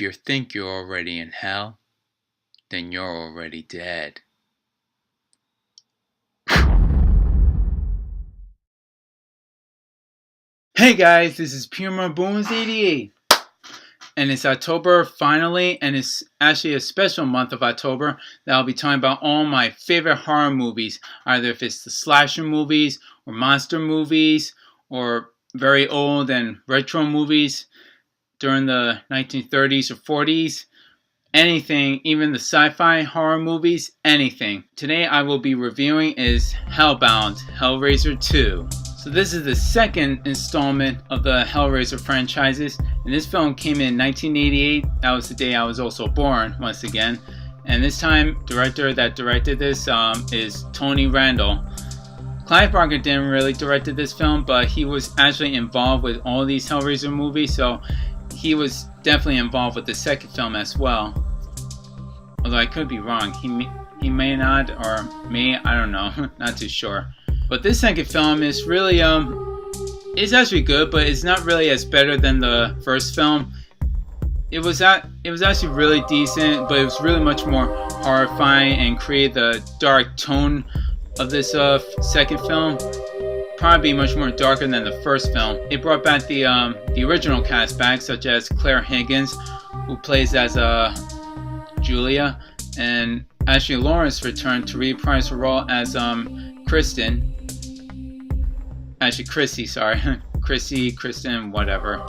If you think you're already in hell, then you're already dead. Hey guys, this is P.M.R.Bonez88's, and it's October finally, and it's actually a special month of October that I'll be talking about all my favorite horror movies, either if it's the slasher movies or monster movies or very old and retro movies during the 1930s or 40s, anything, even the sci-fi horror movies, anything. Today I will be reviewing is Hellbound Hellraiser II. So this is the second installment of the Hellraiser franchises, and this film came in 1988. That was the day I was also born, once again. And this time, director that directed this is Tony Randall. Clive Barker didn't really direct this film, but he was actually involved with all these Hellraiser movies, so he was definitely involved with the second film as well. Although I could be wrong. He may not, or may, I don't know, not too sure. But this second film is really, it's actually good, but it's not really as better than the first film. It was actually really decent, but it was really much more horrifying and created the dark tone of this second film. Probably much more darker than the first film. It brought back the original cast back, such as Claire Higgins, who plays as Julia, and Ashley Lawrence returned to reprise her role as Kristen. Actually, Chrissy, sorry. Chrissy, Kristen, whatever.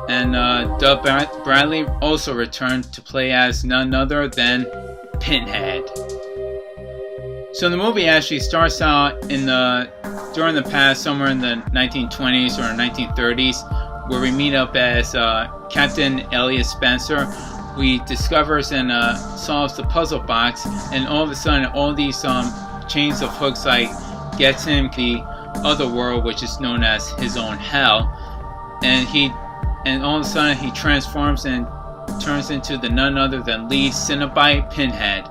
And Doug Bradley also returned to play as none other than Pinhead. So the movie actually starts out during the past, somewhere in the 1920s or 1930s, where we meet up as Captain Elliot Spencer, who he discovers and solves the puzzle box, and all of a sudden all these chains of hooks gets him to the other world, which is known as his own hell, and all of a sudden he transforms and turns into the none other than lead Cenobite Pinhead.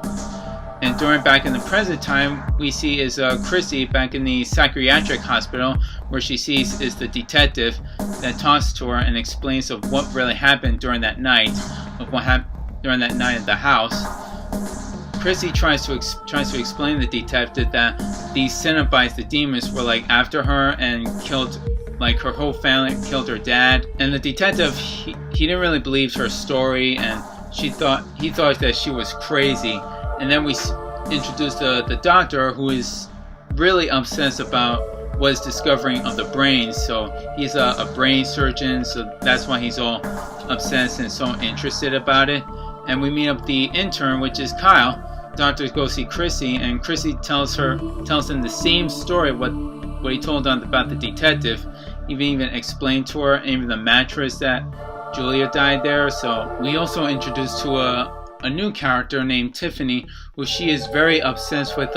And back in the present time, we see is Chrissy back in the psychiatric hospital, where she sees is the detective that talks to her and explains of what really happened during that night, at the house. Chrissy tries to explain to the detective that these Cenobites, the demons, were after her and killed her whole family, killed her dad. And the detective, he didn't really believe her story, and he thought that she was crazy. And then we introduced the doctor, who is really obsessed about what is discovering of the brains. So he's a brain surgeon, so that's why he's all obsessed and so interested about it. And we meet up the intern, which is Kyle. Doctor goes see Chrissy, and Chrissy tells him the same story what he told them about the detective. Even explained to her even the mattress that Julia died there. So we also introduced to a new character named Tiffany, who she is very obsessed with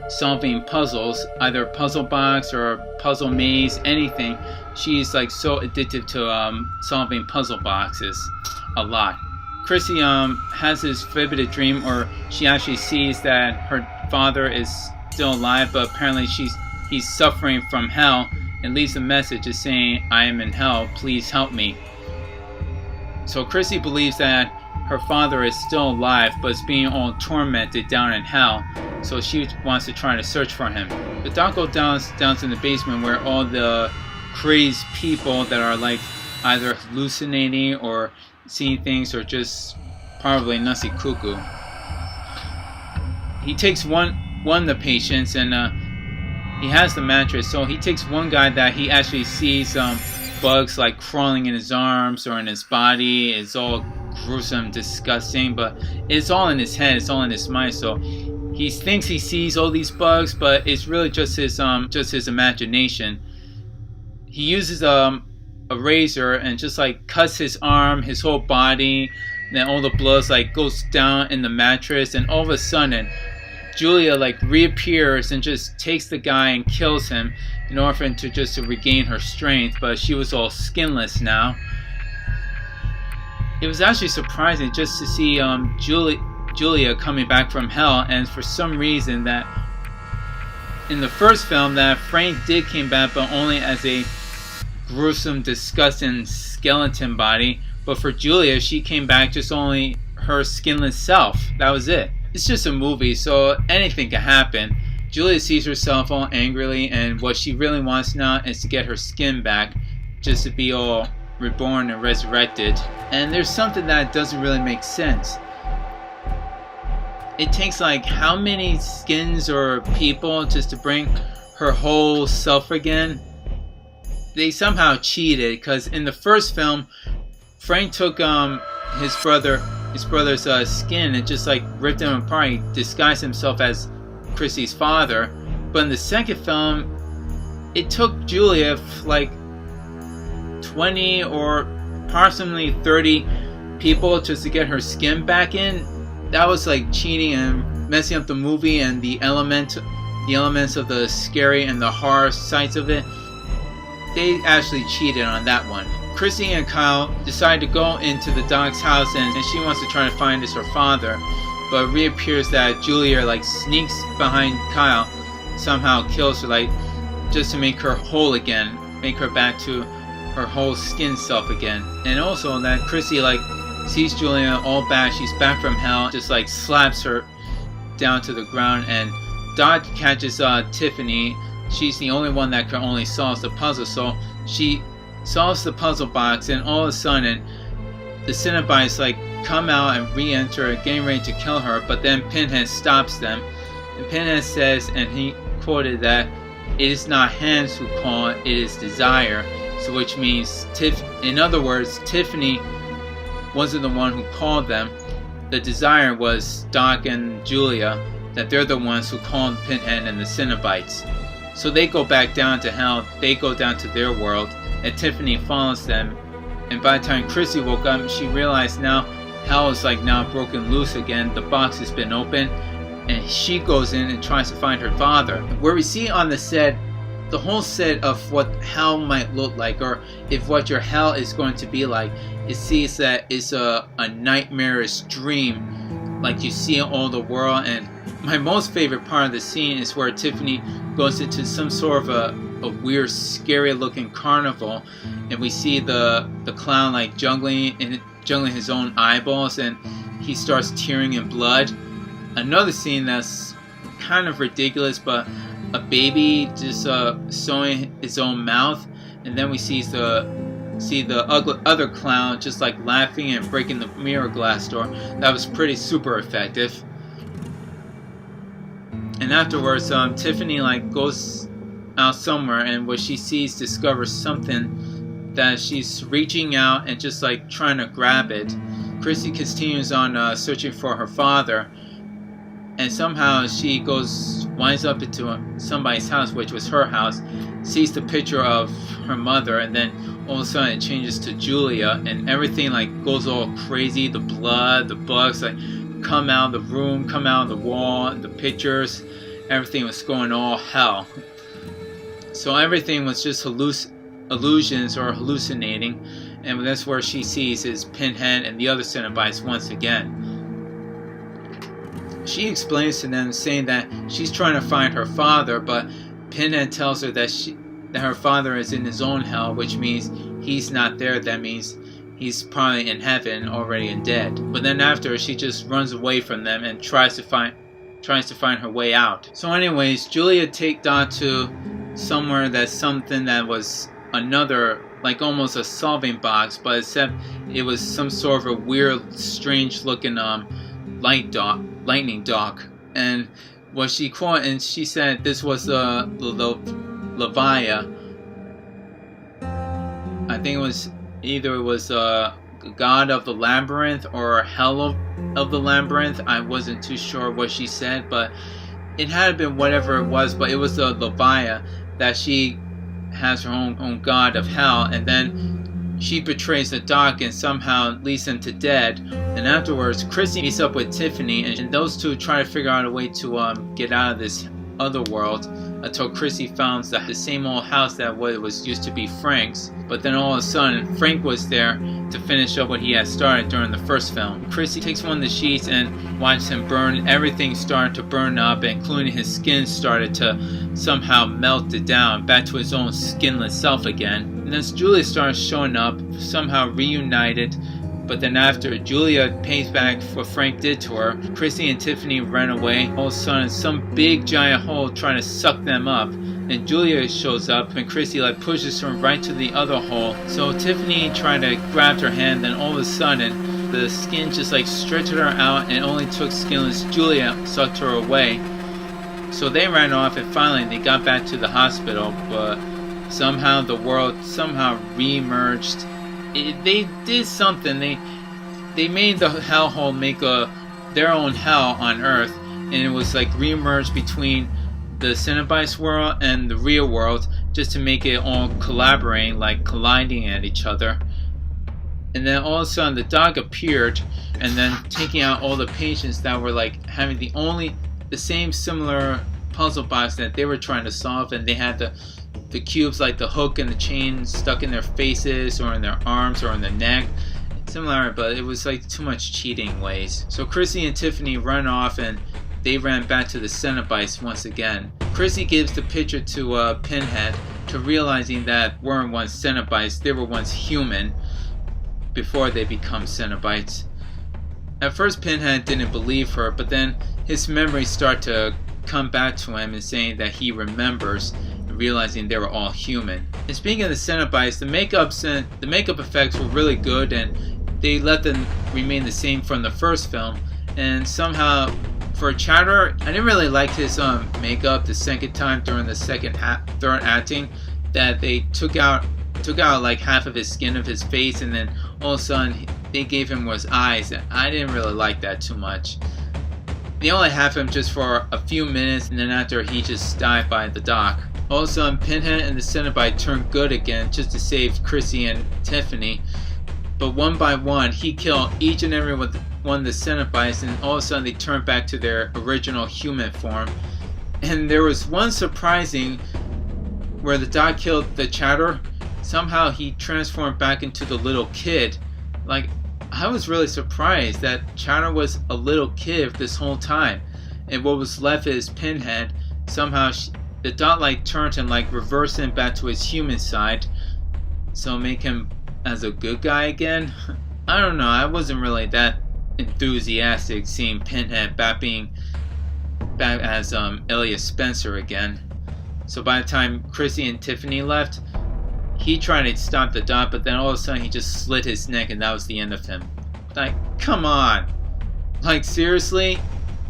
solving puzzles, either puzzle box or puzzle maze, anything. She's so addicted to solving puzzle boxes a lot. Chrissy has this vivid dream, or she actually sees that her father is still alive, but apparently he's suffering from hell, and leaves a message just saying, "I am in hell, please help me." So Chrissy believes that her father is still alive, but is being all tormented down in hell, so she wants to try to search for him. The doc goes down in the basement, where all the crazed people that are either hallucinating or seeing things, or just probably nutsy cuckoo. He takes one of the patients, and he has the mattress, so he takes one guy that he actually sees bugs crawling in his arms or in his body. It's all gruesome, disgusting, but it's all in his head, it's all in his mind. So he thinks he sees all these bugs, but it's really just his imagination. He uses a razor and just cuts his arm, his whole body, then all the blood goes down in the mattress, and all of a sudden Julia reappears and just takes the guy and kills him in order for him to regain her strength, but she was all skinless now. It was actually surprising just to see Julia coming back from hell, and for some reason that in the first film that Frank did came back, but only as a gruesome, disgusting skeleton body, But for Julia, she came back just only her skinless self. That was it. It's just a movie, so anything can happen. Julia sees herself all angrily, and what she really wants now is to get her skin back, just to be all reborn and resurrected. And there's something that doesn't really make sense. It takes like how many skins or people just to bring her whole self again? They somehow cheated, because in the first film, Frank took his brother's skin and just like ripped him apart. He disguised himself as Chrissy's father. But in the second film, it took Julia like 20 or approximately 30 people just to get her skin back in. That was like cheating and messing up the movie and the elements of the scary and the horror sides of it. They actually cheated on that one. Chrissy and Kyle decide to go into the dog's house, and she wants to try to find her father, but it reappears that Julia like sneaks behind Kyle, somehow kills her, like just to make her whole again, make her back to her whole skin self again. And also that Chrissy like sees Julia all back, she's back from hell, just like slaps her down to the ground, and Dot catches Tiffany. She's the only one that can only solve the puzzle, so she solves the puzzle box, and all of a sudden the Cenobites like come out and re-enter, getting ready to kill her, but then Pinhead stops them. And Pinhead says, and he quoted, that it is not hands who call, it is desire. So which means, in other words, Tiffany wasn't the one who called them. The desire was Doc and Julia, that they're the ones who called Pinhead and the Cenobites. So they go back down to hell, they go down to their world, and Tiffany follows them. And by the time Chrissy woke up, she realized now hell is like now broken loose again. The box has been opened, and she goes in and tries to find her father. Where we see on the set, the whole set of what hell might look like, or if what your hell is going to be like, it sees that it's a nightmarish dream, like you see all the world. And my most favorite part of the scene is where Tiffany goes into some sort of a weird, scary looking carnival, and we see the clown like juggling his own eyeballs, and he starts tearing in blood. Another scene that's kind of ridiculous, but a baby just sewing his own mouth, and then we see the other clown just like laughing and breaking the mirror glass door. That was pretty super effective. And afterwards, Tiffany like goes out somewhere, and what she sees discovers something that she's reaching out and just like trying to grab it. Chrissy continues on searching for her father, and somehow she winds up into somebody's house, which was her house, sees the picture of her mother, and then all of a sudden it changes to Julia, and everything like goes all crazy. The blood, the bugs like come out of the room, come out of the wall, and the pictures, everything was going all hell. So everything was just illusions or hallucinating, and that's where she sees is Pinhead and the other Cenobites once again. She explains to them, saying that she's trying to find her father, but Pinhead tells her that her father is in his own hell, which means he's not there. That means he's probably in heaven already and dead. But then after, she just runs away from them and tries to find her way out. So anyways, Julia take Dot to somewhere that's something that was another, like almost a solving box, but except it was some sort of a weird, strange looking lightning dock. And what she quoted, and she said this was the Levia. I think it was either God of the Labyrinth or Hell of the Labyrinth. I wasn't too sure what she said, but it had been whatever it was, but it was the Levia that she has her own god of hell, and then she betrays the doc and somehow leads him to dead. And afterwards, Chrissy meets up with Tiffany, and those two try to figure out a way to get out of this other world, until Chrissy found the same old house that was used to be Frank's. But then all of a sudden, Frank was there to finish up what he had started during the first film. Chrissy takes one of the sheets and watches him burn. Everything started to burn up, including his skin started to somehow melt it down back to his own skinless self again. And as Julia starts showing up, somehow reunited, But then after Julia pays back what Frank did to her, Chrissy and Tiffany ran away. All of a sudden, some big giant hole trying to suck them up. And Julia shows up and Chrissy like pushes her right to the other hole. So Tiffany tried to grab her hand, then all of a sudden the skin just like stretched her out and only took skinless Julia sucked her away. So they ran off and finally they got back to the hospital, but somehow the world somehow re-emerged. They did something. They made the hellhole make their own hell on Earth, and it was like re-emerged between the Cenobites world and the real world, just to make it all collaborating, like colliding at each other. And then all of a sudden the dog appeared, and then taking out all the patients that were like having the same similar puzzle box that they were trying to solve, and they had the cubes like the hook and the chain stuck in their faces or in their arms or in the neck. Similar, but it was like too much cheating ways. So Chrissy and Tiffany run off and they ran back to the Cenobites once again. Chrissy gives the picture to Pinhead, to realizing that weren't once Cenobites, they were once human before they become Cenobites. At first Pinhead didn't believe her, but then his memories start to come back to him and saying that he remembers, and realizing they were all human. And speaking of the Cenobites, the makeup effects were really good, and they let them remain the same from the first film. And somehow for Chowder, I didn't really like his makeup the second time during the third acting, that they took out like half of his skin of his face, and then all of a sudden they gave him was eyes. I didn't really like that too much. They only have him just for a few minutes, and then after he just died by the dock. All of a sudden Pinhead and the Cenobite turned good again just to save Chrissy and Tiffany. But one by one he killed each and every one of the Cenobites, and all of a sudden they turned back to their original human form. And there was one surprising where the dog killed the Chowder. Somehow he transformed back into the little kid. Like, I was really surprised that Chowder was a little kid this whole time, and what was left is Pinhead. Somehow the dot like turned him, like reversed him back to his human side, so make him as a good guy again. I don't know, I wasn't really that enthusiastic seeing Pinhead back as Elias Spencer again. So by the time Chrissy and Tiffany left, he tried to stop the dot, but then all of a sudden he just slit his neck, and that was the end of him. Like, come on. Like, seriously?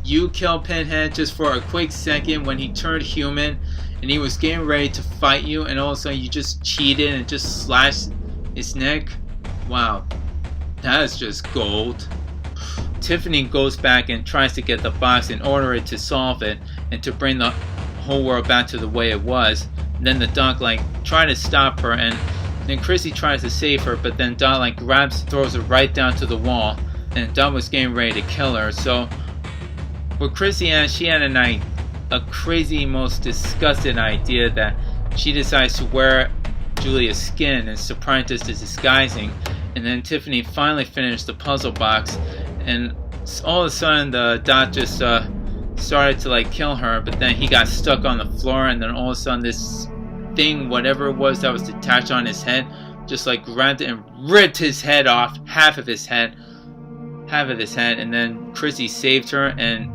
You killed Pinhead just for a quick second when he turned human and he was getting ready to fight you, and all of a sudden you just cheated and just slashed his neck? Wow. That is just gold. Tiffany goes back and tries to get the box in order to solve it and to bring the whole world back to the way it was. And then the dog like tried to stop her, and then Chrissy tries to save her, but then Dot like throws her right down to the wall, and Dot was getting ready to kill her. So with Chrissy, she had a crazy, most disgusting idea that she decides to wear Julia's skin and surprise us to disguising. And then Tiffany finally finished the puzzle box, and all of a sudden the Dot just started to like kill her, but then he got stuck on the floor, and then all of a sudden this thing, whatever it was that was detached on his head, just like grabbed it and ripped his head off, half of his head, and then Chrissy saved her. And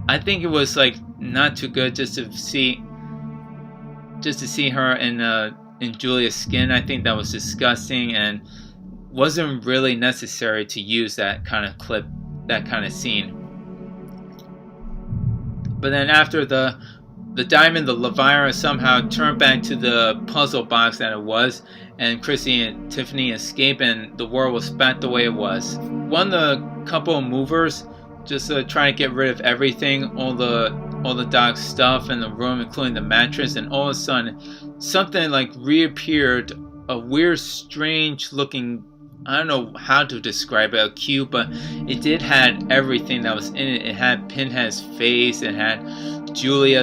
I think it was like not too good just to see her in Julia's skin. I think that was disgusting and wasn't really necessary to use that kind of clip, that kind of scene. But then after the diamond, the Elvira somehow turned back to the puzzle box that it was, and Chrissy and Tiffany escaped, and the world was back the way it was. One of the couple of movers just trying to get rid of everything, all the dog's stuff in the room, including the mattress, and all of a sudden something like reappeared, a weird, strange looking, I don't know how to describe it, a cube, but it did had everything that was in it. It had Pinhead's face, it had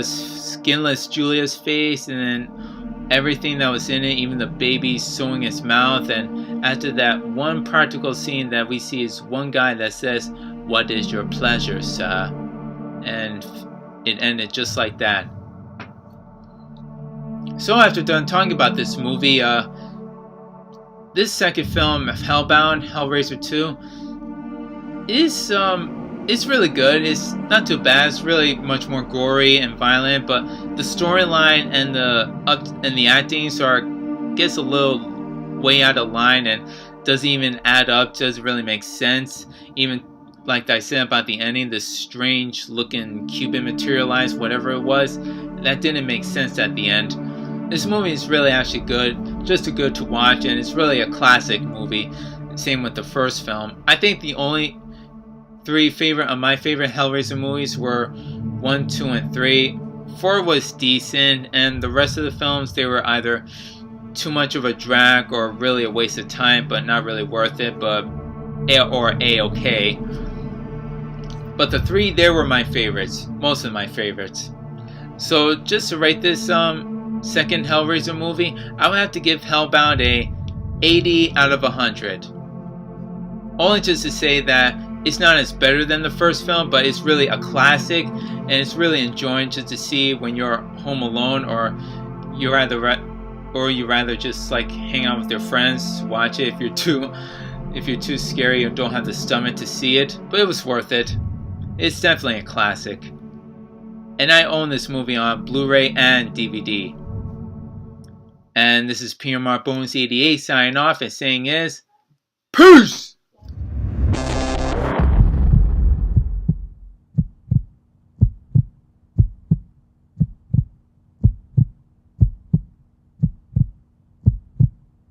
skinless Julia's face, and then everything that was in it, even the baby sewing its mouth. And after that one practical scene that we see is one guy that says, "What is your pleasure, sir?" And it ended just like that. So after done talking about this movie, this second film of Hellbound Hellraiser II is it's really good. It's not too bad. It's really much more gory and violent, but the storyline and the acting gets a little way out of line and doesn't even add up. Doesn't really make sense. Even like I said about the ending, this strange looking Cuban materialized whatever it was, that didn't make sense at the end. This movie is really actually good, just good to watch, and it's really a classic movie. Same with the first film. I think the only three of my favorite Hellraiser movies were 1, 2, and 3. 4 was decent, and the rest of the films, they were either too much of a drag or really a waste of time, but not really worth it, or A-okay. But the 3, they were my favorites, most of my favorites. So just to rate this second Hellraiser movie, I would have to give Hellbound a 80 out of 100. Only just to say that it's not as better than the first film, but it's really a classic, and it's really enjoying just to see when you're home alone, or you rather just like hang out with your friends, watch it if you're too scary or don't have the stomach to see it. But it was worth it. It's definitely a classic. And I own this movie on Blu-ray and DVD. And this is P.M.R.Bonez88 signing off, and saying is, peace!